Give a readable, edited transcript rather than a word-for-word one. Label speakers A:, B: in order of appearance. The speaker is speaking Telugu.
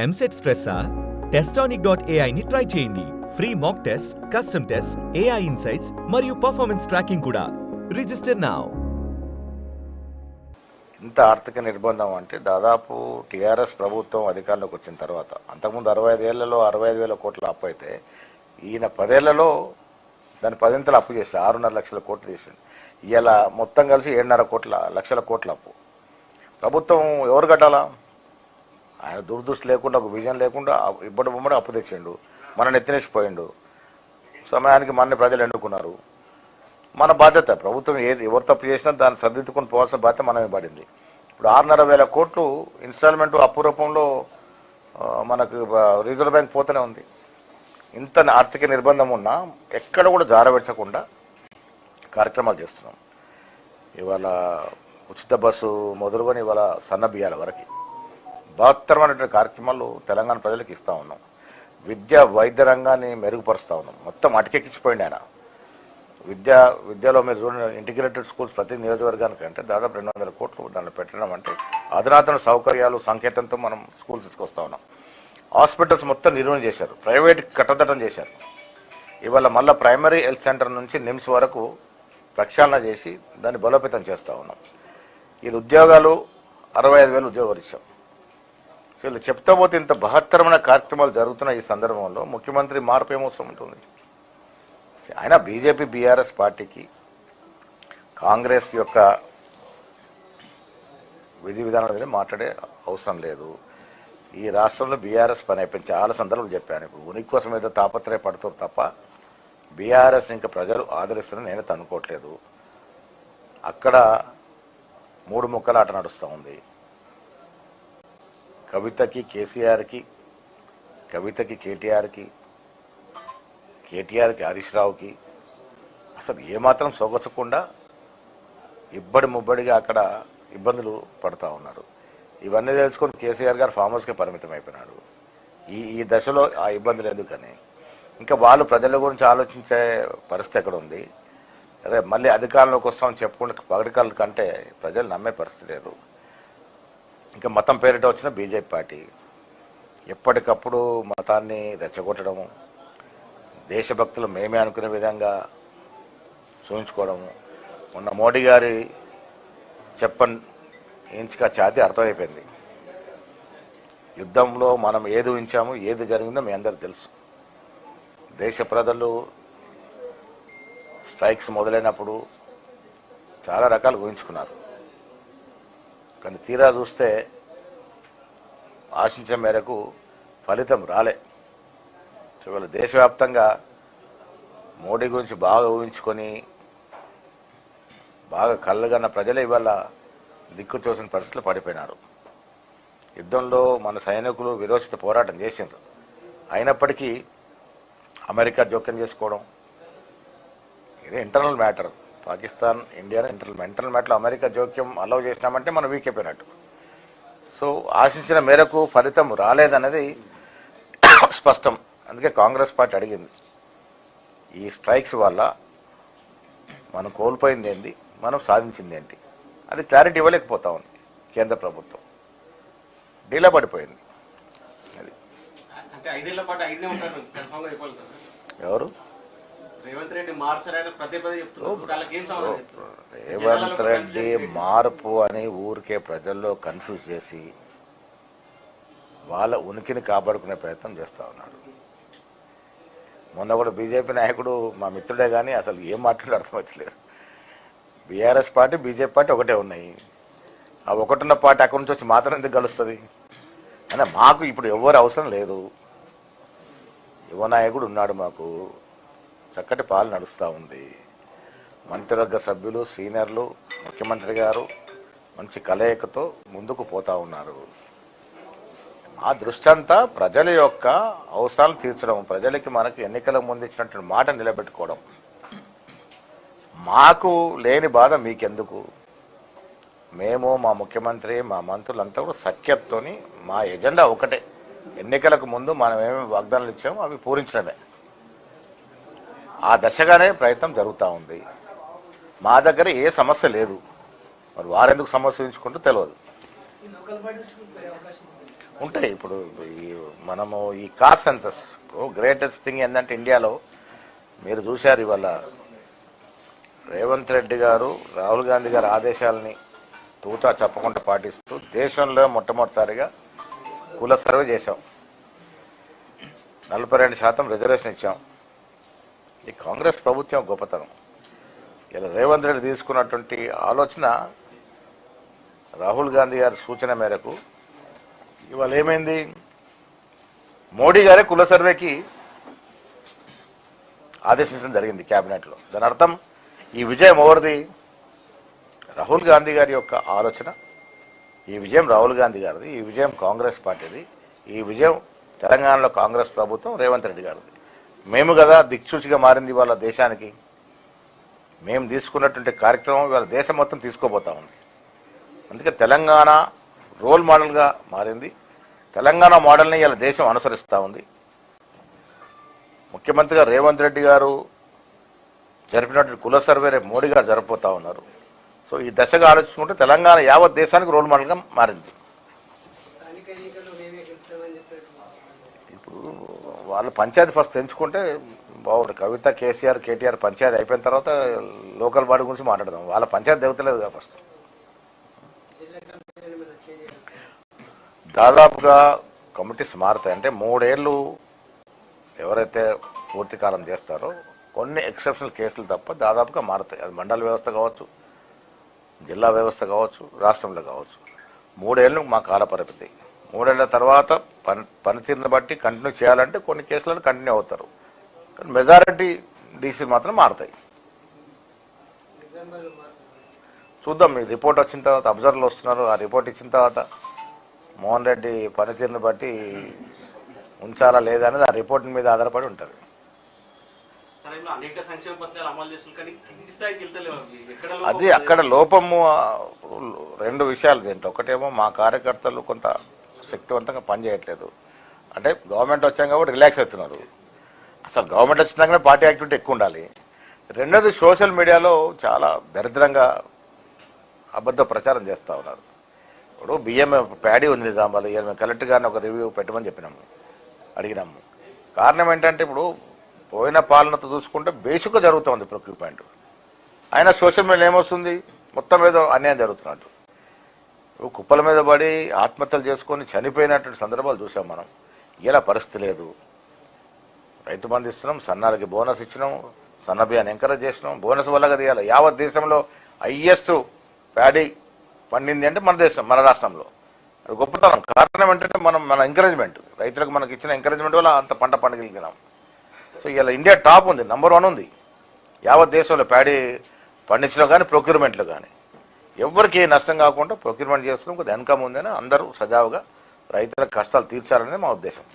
A: ఎంసెట్ స్ట్రెస్సా? టెస్టానిక్.ai ని ట్రై చేయండి. Free mock test, custom test, AI insights మరియు పర్ఫార్మెన్స్ ట్రాకింగ్ కూడా. Register now.
B: ఇంత ఆర్థిక నిర్బంధం అంటే దాదాపు టీఆర్ఎస్ ప్రభుత్వం అధికారంలోకి వచ్చిన తర్వాత, అంతకుముందు 65 ఏళ్లలో 65,000 కోట్ల అప్పు అయితే ఈయన 10 ఏళ్లలో దాని 10 అప్పు చేశాడు. 6.5 లక్షల కోట్లు చేసిండు. ఇలా మొత్తం కలిసి 7.5 లక్షల కోట్ల అప్పు. ప్రభుత్వం ఎవరు కట్టాలా? ఆయన దురదృష్టి లేకుండా, ఒక విజన్ లేకుండా ఇబ్బడి అప్పు తెచ్చిండు, మన నెత్తినేసిపోయిండు. సమయానికి మన ప్రజలు ఎన్నుకున్నారు. మన బాధ్యత, ప్రభుత్వం ఎవరు తప్పు చేసినా దాన్ని సర్దిద్దుకొని పోవాల్సిన బాధ్యత మనమే పడింది. ఇప్పుడు 6.5 కోట్లు ఇన్స్టాల్మెంట్ అప్పు రూపంలో మనకు రిజర్వ్ బ్యాంక్ పోతూనే ఉంది. ఇంత ఆర్థిక నిర్బంధం ఉన్నా ఎక్కడ కూడా జారబెట్టకుండా కార్యక్రమాలు చేస్తున్నాం. ఇవాళ ఉచిత బస్సు మొదలుకొని ఇవాళ సన్న బియ్యాల వరకు బహత్తరమైనటువంటి కార్యక్రమాలు తెలంగాణ ప్రజలకు ఇస్తూ ఉన్నాం. వైద్య రంగాన్ని మెరుగుపరుస్తూ ఉన్నాం. మొత్తం అటకెక్కించిపోయింది ఆయన. విద్యలో మీరు చూడండి, ఇంటిగ్రేటెడ్ స్కూల్స్ ప్రతి నియోజకవర్గానికి అంటే దాదాపు 200 కోట్లు దాంట్లో పెట్టడం అంటే అధునాతన సౌకర్యాలు సంకేతంతో మనం స్కూల్స్ తీసుకొస్తా ఉన్నాం. హాస్పిటల్స్ మొత్తం నిర్వహణ చేశారు, ప్రైవేట్ కట్టదటం చేశారు. ఇవాళ మళ్ళీ ప్రైమరీ హెల్త్ సెంటర్ నుంచి నిమ్స్ వరకు ప్రక్షాళన చేసి దాన్ని బలోపేతం చేస్తూ ఉన్నాం. ఈ ఉద్యోగాలు 65,000 ఉద్యోగాలు ఇచ్చాం. వీళ్ళు చెప్తా పోతే ఇంత బహత్తరమైన కార్యక్రమాలు జరుగుతున్న ఈ సందర్భంలో ముఖ్యమంత్రి మార్పు ఏమవసరం ఉంటుంది? ఆయన బీజేపీ బీఆర్ఎస్ పార్టీకి కాంగ్రెస్ యొక్క విధి విధానాల మీద మాట్లాడే అవసరం లేదు. ఈ రాష్ట్రంలో బీఆర్ఎస్ పని అయిపోయింది. చాలా సందర్భాలు చెప్పాను. ఇప్పుడు ఉనికి కోసం ఏదో తాపత్రయపడుతారు తప్ప బీఆర్ఎస్ ఇంకా ప్రజలు ఆదరిస్తారని నేను అనుకోవట్లేదు. అక్కడ 3 ముక్కల ఆట నడుస్తూ ఉంది. కవితకి కేసీఆర్కి, కవితకి కేటీఆర్కి, కేటీఆర్కి హరీష్ రావుకి అసలు ఏమాత్రం సొగసకుండా ముబ్బడిగా అక్కడ ఇబ్బందులు పడుతూ ఉన్నారు. ఇవన్నీ తెలుసుకొని కేసీఆర్ గారు ఫామ్ హౌస్కే పరిమితం అయిపోయినాడు. ఈ దశలో ఆ ఇబ్బందులు ఎందుకని ఇంకా వాళ్ళు ప్రజల గురించి ఆలోచించే పరిస్థితి ఎక్కడ ఉంది? అదే మళ్ళీ అధికారంలోకి వస్తామని చెప్పుకుంటే పగడికాల కంటే ప్రజలు నమ్మే పరిస్థితి లేదు. ఇంకా మతం పేరిట వచ్చిన బీజేపీ పార్టీ ఎప్పటికప్పుడు మతాన్ని రెచ్చగొట్టడము, దేశభక్తులు మేమే అనుకునే విధంగా చూపించుకోవడము. మొన్న మోడీ గారి చెప్పని ఇంచుగా ఛాతీ అర్థమైపోయింది. యుద్ధంలో మనం ఏది ఊహించాము, ఏది జరిగిందో మీ అందరికి తెలుసు. దేశ ప్రజలు స్ట్రైక్స్ మొదలైనప్పుడు చాలా రకాలు ఊహించుకున్నారు. కానీ తీరా చూస్తే ఆశించిన మేరకు ఫలితం రాలే. ఇవాళ దేశవ్యాప్తంగా మోడీ గురించి బాగా ఊహించుకొని బాగా కళ్ళగన్న ప్రజలే ఇవాళ దిక్కు చూసిన పరిస్థితులు పడిపోయినారు. యుద్ధంలో మన సైనికులు విరోచిత పోరాటం చేసిండ్రు. అయినప్పటికీ అమెరికా జోక్యం చేసుకోవడం ఇదే internal matter. Pakistan India internal మ్యాటర్లో అమెరికా జోక్యం అలౌ చేసినామంటే మనం వీక్ అయిపోయినట్టు. సో ఆశించిన మేరకు ఫలితం రాలేదన్నది స్పష్టం. అందుకే కాంగ్రెస్ పార్టీ అడిగింది, ఈ స్ట్రైక్స్ వల్ల మనం కోల్పోయింది ఏంటి, మనం సాధించింది ఏంటి, అది క్లారిటీ ఇవ్వలేకపోతా ఉంది. కేంద్ర ప్రభుత్వం డీలా పడిపోయింది. అది ఎవరు
C: రేవంత్ రెడ్డి
B: మార్పు అని ఊరికే ప్రజల్లో కన్ఫ్యూజ్ చేసి వాళ్ళ ఉనికిని కాపాడుకునే ప్రయత్నం చేస్తూ ఉన్నాడు. మొన్న కూడా బీజేపీ నాయకుడు మా మిత్రుడే కానీ అసలు ఏం మాట్లాడి అర్థమవుతలేదు. బీఆర్ఎస్ పార్టీ బీజేపీ పార్టీ ఒకటే ఉన్నాయి. ఆ ఒకటున్న పార్టీ అక్కడి నుంచి వచ్చి మాత్రం ఎందుకు కలుస్తుంది? అంటే మాకు ఇప్పుడు ఎవరు అవసరం లేదు. యువ నాయకుడు ఉన్నాడు, మాకు చక్కటి పాలన నడుస్తూ ఉంది. మంత్రివర్గ సభ్యులు, సీనియర్లు, ముఖ్యమంత్రి గారు మంచి కలయికతో ముందుకు పోతూ ఉన్నారు. ఆ దృష్టి అంతా ప్రజల యొక్క అవసరాలు తీర్చడం, ప్రజలకి మనకి ఎన్నికల ముందు ఇచ్చినటువంటి మాట నిలబెట్టుకోవడం. మాకు లేని బాధ మీకెందుకు? మేము, మా ముఖ్యమంత్రి, మా మంత్రులంతా కూడా సఖ్యతతోని మా ఎజెండా ఒకటే. ఎన్నికలకు ముందు మనం ఏమేమి వాగ్దానాలు ఇచ్చామో అవి పూరించడమే. ఆ దశగానే ప్రయత్నం జరుగుతూ ఉంది. మా దగ్గర ఏ సమస్య లేదు. మరి వారెందుకు సమస్య ఉంచుకుంటూ తెలియదు. ఉంటాయి. ఇప్పుడు మనము ఈ కాస్ట్ సెన్సస్ గ్రేటెస్ట్ థింగ్ ఏంటంటే ఇండియాలో మీరు చూశారు ఇవాళ రేవంత్ రెడ్డి గారు రాహుల్ గాంధీ గారి ఆదేశాలని తూచా చెప్పకుండా పాటిస్తూ దేశంలో మొట్టమొదటిసారిగా కుల సర్వే చేశాం. 42% రిజర్వేషన్ ఇచ్చాం. ఈ కాంగ్రెస్ ప్రభుత్వం గొప్పతనం. ఇలా రేవంత్ రెడ్డి తీసుకున్నటువంటి ఆలోచన రాహుల్ గాంధీ గారి సూచన మేరకు ఇవాళ ఏమైంది, మోడీ గారే కుల సర్వేకి ఆదేశించడం జరిగింది క్యాబినెట్లో. దాని అర్థం ఈ విజయం ఎవరిది? రాహుల్ గాంధీ గారి యొక్క ఆలోచన. ఈ విజయం రాహుల్ గాంధీ గారిది, ఈ విజయం కాంగ్రెస్ పార్టీది, ఈ విజయం తెలంగాణలో కాంగ్రెస్ ప్రభుత్వం రేవంత్ రెడ్డి గారిది. మేము కదా దిక్సూచిగా మారింది ఇవాళ దేశానికి. మేము తీసుకున్నటువంటి కార్యక్రమం ఇవాళ దేశం మొత్తం తీసుకోబోతా ఉంది. అందుకే తెలంగాణ రోల్ మోడల్గా మారింది. తెలంగాణ మోడల్ని ఇవాళ దేశం అనుసరిస్తూ ఉంది. ముఖ్యమంత్రిగా రేవంత్ రెడ్డి గారు జరిపినటువంటి కుల సర్వే రేపు మోడీ గారు జరపబోతా ఉన్నారు. సో ఈ దశగా ఆలోచించుకుంటే తెలంగాణ యావత్ దేశానికి రోల్ మోడల్గా మారింది. ఇప్పుడు వాళ్ళు పంచాయతీ ఫస్ట్ ఎంచుకుంటే బాగుంటుంది. కవిత, కేసీఆర్, కేటీఆర్ పంచాయతీ అయిపోయిన తర్వాత లోకల్ బాడీ గురించి మాట్లాడదాం. వాళ్ళ పంచాయతీ దిగుతలేదు కదా ఫస్ట్. దాదాపుగా కమిటీస్ మారుతాయి. అంటే 3 ఏళ్ళు ఎవరైతే పూర్తి కాలం చేస్తారో కొన్ని ఎక్సెప్షనల్ కేసులు తప్ప దాదాపుగా మారుతాయి. అది మండల వ్యవస్థ కావచ్చు, జిల్లా వ్యవస్థ కావచ్చు, రాష్ట్రంలో కావచ్చు. 3 ఏళ్ళు మా కాల పరిమితి. 3 ఏళ్ల తర్వాత పనితీరుని బట్టి కంటిన్యూ చేయాలంటే కొన్ని కేసులను కంటిన్యూ అవుతారు. కానీ మెజారిటీ డీసీ మాత్రం మారుతాయి. చూద్దాం. మీ రిపోర్ట్ వచ్చిన తర్వాత అబ్జర్వర్లు వస్తున్నారు. ఆ రిపోర్ట్ ఇచ్చిన తర్వాత మోహన్ రెడ్డి పనితీరుని బట్టి ఉంచాలా లేదా అనేది ఆ రిపోర్ట్ మీద ఆధారపడి ఉంటుంది. అది అక్కడ లోపము 2 విషయాలు దీంట్లో. ఒకటేమో మా కార్యకర్తలు కొంత శక్తివంతంగా పనిచేయట్లేదు. అంటే గవర్నమెంట్ వచ్చాం కాబట్టి రిలాక్స్ అవుతున్నారు. అసలు గవర్నమెంట్ వచ్చినాకనే పార్టీ యాక్టివిటీ ఎక్కువ ఉండాలి. రెండోది సోషల్ మీడియాలో చాలా దరిద్రంగా అబద్ధ ప్రచారం చేస్తూ ఉన్నారు. ఇప్పుడు బియ్యం ప్యాడీ ఉంది నిజామాబాద్. ఇవాళ మేము కలెక్టర్ గారిని ఒక రివ్యూ పెట్టమని అడిగినాము. కారణం ఏంటంటే ఇప్పుడు పోయిన పాలనతో చూసుకుంటే బేసిక్గా జరుగుతుంది ప్రొక్యూర్మెంట్. అయినా సోషల్ మీడియా ఏమొస్తుంది, మొత్తం ఏదో అన్యాయం జరుగుతున్నట్టు. కుప్పల మీద పడి ఆత్మహత్యలు చేసుకొని చనిపోయినటువంటి సందర్భాలు చూసాం మనం. ఇలా పరిస్థితి లేదు. రైతు బంధు ఇస్తున్నాం, సన్నాలకి బోనస్ ఇచ్చినాం, సన్న బియ్యాన్ని ఎంకరేజ్ చేసినాం. బోనస్ వల్ల కదా ఇవాళ యావత్ దేశంలో హైయెస్ట్ ప్యాడీ పండింది అంటే మన దేశం, మన రాష్ట్రంలో. అది గొప్పతనం. కారణం ఏంటంటే మన ఎంకరేజ్మెంట్, రైతులకు మనకి ఇచ్చిన ఎంకరేజ్మెంట్ వల్ల అంత పంట పండగలిగినాం. సో ఇలా ఇండియా టాప్ ఉంది, నంబర్ 1 ఉంది యావత్ దేశంలో ప్యాడీ పండించడం కానీ ప్రొక్యూర్మెంట్లో కానీ. ఎవరికి నష్టం కాకుండా ప్రొక్యూర్మెంట్ చేస్తున్నాం. కొద్దిగా ఇన్కమ్ ఉందని అందరూ సజావుగా రైతుల కష్టాలు తీర్చాలనేది మా ఉద్దేశం.